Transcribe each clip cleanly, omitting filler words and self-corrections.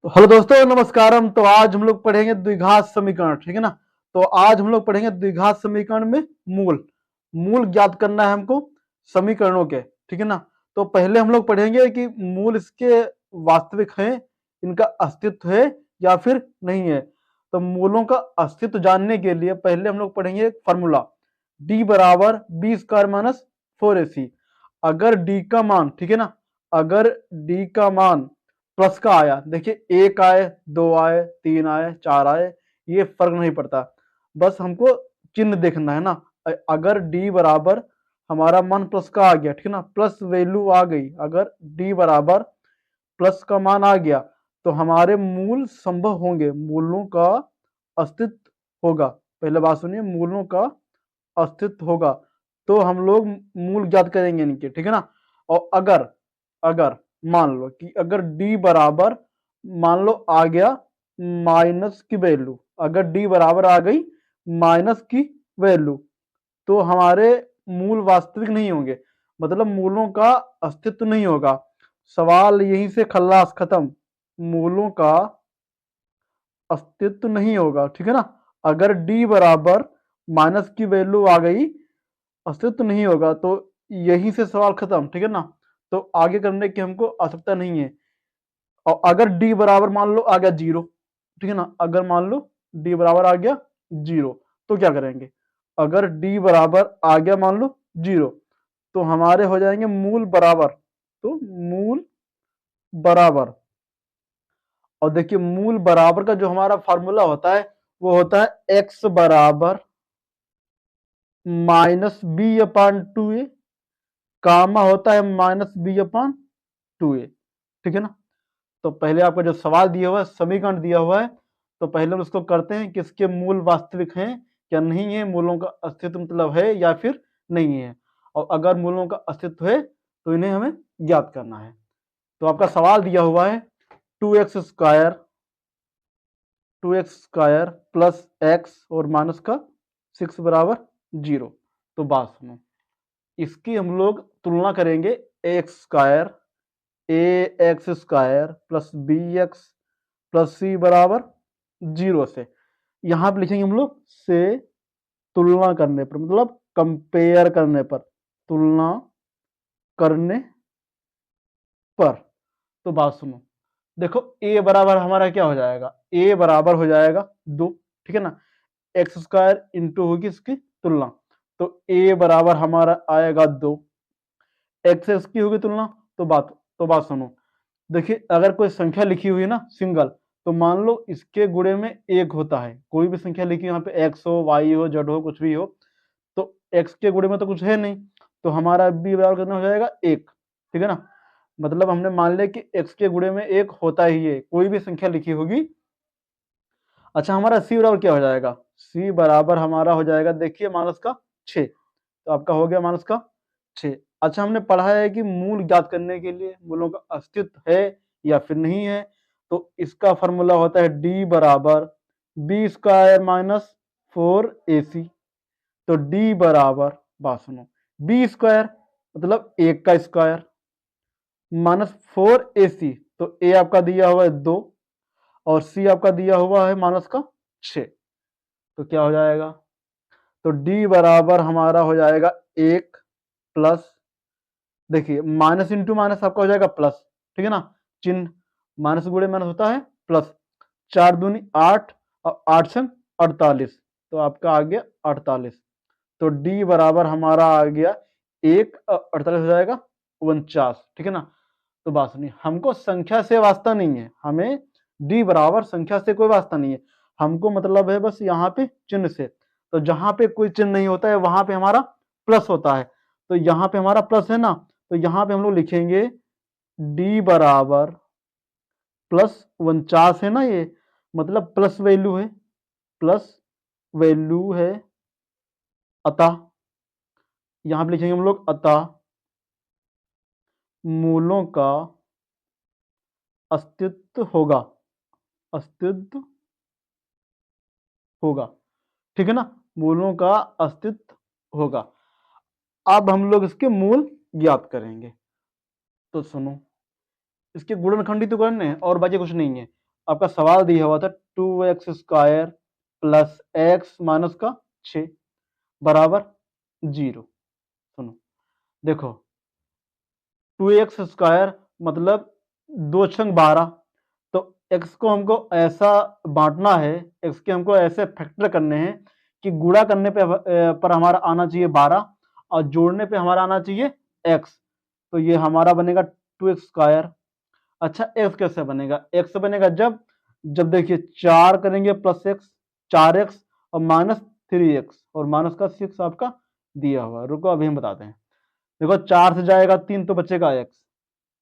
तो हेलो दोस्तों, नमस्कारम। तो आज हम लोग पढ़ेंगे द्विघात समीकरण, ठीक है ना। तो आज हम लोग पढ़ेंगे द्विघात समीकरण में मूल मूल ज्ञात करना है हमको समीकरणों के, ठीक है ना। तो पहले हम लोग पढ़ेंगे कि मूल इसके वास्तविक हैं, इनका अस्तित्व है या फिर नहीं है। तो मूलों का अस्तित्व जानने के लिए पहले हम लोग पढ़ेंगे एक फॉर्मूला, डी बराबर बी स्क्वायर माइनस 4ac। अगर डी का मान, ठीक है ना, अगर डी का मान प्लस का आया, देखिए एक आए, दो आए, तीन आए, चार आए, ये फर्क नहीं पड़ता, बस हमको चिन्ह देखना है ना। अगर डी बराबर हमारा मान प्लस का आ गया, ठीक है ना, प्लस वैल्यू आ गई, अगर डी बराबर प्लस का मान आ गया तो हमारे मूल संभव होंगे, मूलों का अस्तित्व होगा। पहले बात सुनिए, मूलों का अस्तित्व होगा तो हम लोग मूल ज्ञात करेंगे इनके, ठीक है ना। और अगर अगर मान लो कि अगर डी बराबर मान लो आ गया माइनस की वैल्यू, अगर डी बराबर आ गई माइनस की वैल्यू, तो हमारे मूल वास्तविक नहीं होंगे, मतलब मूलों का अस्तित्व नहीं होगा। सवाल यहीं से खल्लास खत्म, मूलों का अस्तित्व नहीं होगा, ठीक है ना। अगर डी बराबर माइनस की वैल्यू आ गई, अस्तित्व नहीं होगा, तो यहीं से सवाल खत्म, ठीक है ना। तो आगे करने की हमको आवश्यकता नहीं है। और अगर डी बराबर मान लो आ गया जीरो, ठीक है ना, अगर मान लो डी बराबर आ गया जीरो, तो क्या करेंगे। अगर डी बराबर आ गया मान लो जीरो, तो हमारे हो जाएंगे मूल बराबर, तो मूल बराबर। और देखिए मूल बराबर का जो हमारा फॉर्मूला होता है वो होता है एक्स बराबर माइनस बी अपान टू ए, कामा होता है माइनस बी अपान टू ए, ठीक है ना। तो पहले आपका जो सवाल दिया हुआ है, समीकरण दिया हुआ है, तो पहले हम उसको करते हैं कि इसके मूल वास्तविक हैं या नहीं है, मूलों का अस्तित्व मतलब है या फिर नहीं है। और अगर मूलों का अस्तित्व है तो इन्हें हमें ज्ञात करना है। तो आपका सवाल दिया हुआ है two x square plus x और माइनस का 6 बराबर जीरो। तो बात सुनो, इसकी हम लोग तुलना करेंगे X square A X square plus B X plus C बराबर जीरो से। यहां पर लिखेंगे हम लोग से तुलना करने पर, मतलब कंपेयर करने पर, तुलना करने पर। तो बात सुनो, देखो ए बराबर हमारा क्या हो जाएगा, ए बराबर हो जाएगा दो, ठीक है ना। एक्स स्क्वायर इंटू होगी इसकी तुलना, तो ए बराबर हमारा आएगा दो, एक्स एक्स की होगी तुलना। तो बात सुनो, देखिए अगर कोई संख्या लिखी हुई है ना सिंगल, तो मान लो इसके गुणे में एक होता है, कोई भी संख्या लिखी यहाँ पे एक्स हो, वाई हो, जेड हो, कुछ भी हो, तो एक्स के गुणे में तो कुछ है नहीं, तो हमारा बी बराबर कितना हो जाएगा एक, ठीक है ना। मतलब हमने मान लिया कि एक्स के गुणे में एक होता ही है, कोई भी संख्या लिखी होगी। अच्छा, हमारा सी बराबर क्या हो जाएगा, सी बराबर हमारा हो जाएगा, देखिए माइनस का 6, तो आपका हो गया माइनस का 6। अच्छा, हमने पढ़ा है कि मूल ज्ञात करने के लिए मूलों का अस्तित्व है या फिर नहीं है, तो इसका फॉर्मूला होता है डी बराबर बी स्क्वायर माइनस 4ac। तो डी बराबर, बात सुनो, बी स्क्वायर मतलब एक का स्क्वायर माइनस 4ac, तो ए आपका दिया हुआ है दो और सी आपका दिया हुआ है माइनस का 6, तो क्या हो जाएगा, तो डी बराबर हमारा हो जाएगा एक प्लस, देखिए माइनस इंटू माइनस आपका हो जाएगा प्लस, ठीक है ना, चिन्ह माइनस गुणे माइनस होता है प्लस, चार दूनी आठ और आठ से 48, तो आपका आ गया 48। तो डी बराबर हमारा आ गया एक 48 हो जाएगा 49, ठीक है ना। तो बात सुनिए, हमको संख्या से वास्ता नहीं है, हमें डी बराबर संख्या से कोई वास्ता नहीं है, हमको मतलब है बस यहाँ पे चिन्ह से। तो जहां पे कोई चिन्ह नहीं होता है वहां पे हमारा प्लस होता है, तो यहाँ पे हमारा प्लस है ना, तो यहाँ पे हम लोग लिखेंगे डी बराबर प्लस 49 है ना, ये मतलब प्लस वैल्यू है, प्लस वैल्यू है, अतः यहां पे लिखेंगे हम लोग अतः मूलों का अस्तित्व होगा, अस्तित्व होगा, ठीक है ना, मूलों का अस्तित्व होगा। अब हम लोग इसके मूल ज्ञात करेंगे। तो सुनो, इसके गुणनखंडी तो करने हैं और बाकी कुछ नहीं है। आपका सवाल दिया हुआ था 2x² प्लस x माइनस का 6 बराबर 0। सुनो, देखो 2x² मतलब 2×12, तो x को हमको ऐसा बांटना है, x के हमको ऐसे फैक्टर करने हैं कि गुणा करने पर हमारा आना चाहिए 12 और जोड़ने पे हमारा आना चाहिए x। तो ये हमारा बनेगा 2x²। अच्छा, x कैसे बनेगा? x बनेगा जब जब देखिए 4 करेंगे प्लस x, 4x और माइनस 3x और माइनस का 6 आपका दिया हुआ। रुको अभी हम बताते हैं। देखो 4 से जाएगा 3 तो बचेगा x,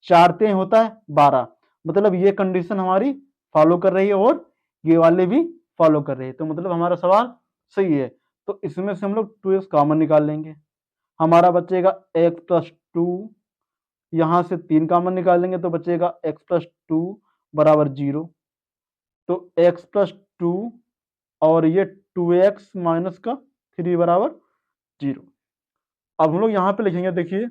4 3 होता है 12, मतलब ये कंडीशन हमारी फॉलो कर रही है और ये वाले भी फॉलो कर रही है, तो मतलब हमारा सवाल सही है। तो इसमें से हम लोग 2x कॉमन निकाल लेंगे, हमारा बचेगा x प्लस 2, यहाँ से 3 कॉमन निकालेंगे तो बचेगा x प्लस 2 बराबर 0। तो x प्लस 2 और ये 2x माइनस का 3 बराबर 0। अब हम लोग यहाँ पे लिखेंगे, देखिए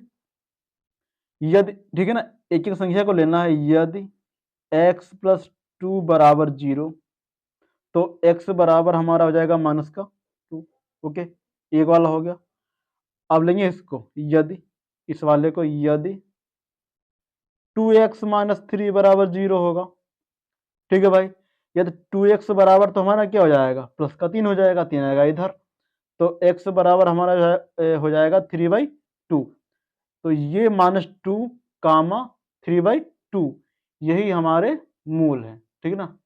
यदि, ठीक है ना, एक एक संख्या को लेना है। यदि x प्लस 2 बराबर 0 तो x बराबर हमारा हो जाएगा माइनस का 2। ओके, एक वाला हो गया। अब लेंगे इसको, यदि इस वाले को, यदि 2x माइनस 3 बराबर 0 होगा, ठीक है भाई। यदि 2x बराबर तो हमारा क्या हो जाएगा, प्लस का 3 हो जाएगा, 3 आएगा इधर, तो x बराबर हमारा जो है हो जाएगा 3/2। तो ये -2 कामा 3/2 यही हमारे मूल है, ठीक है ना।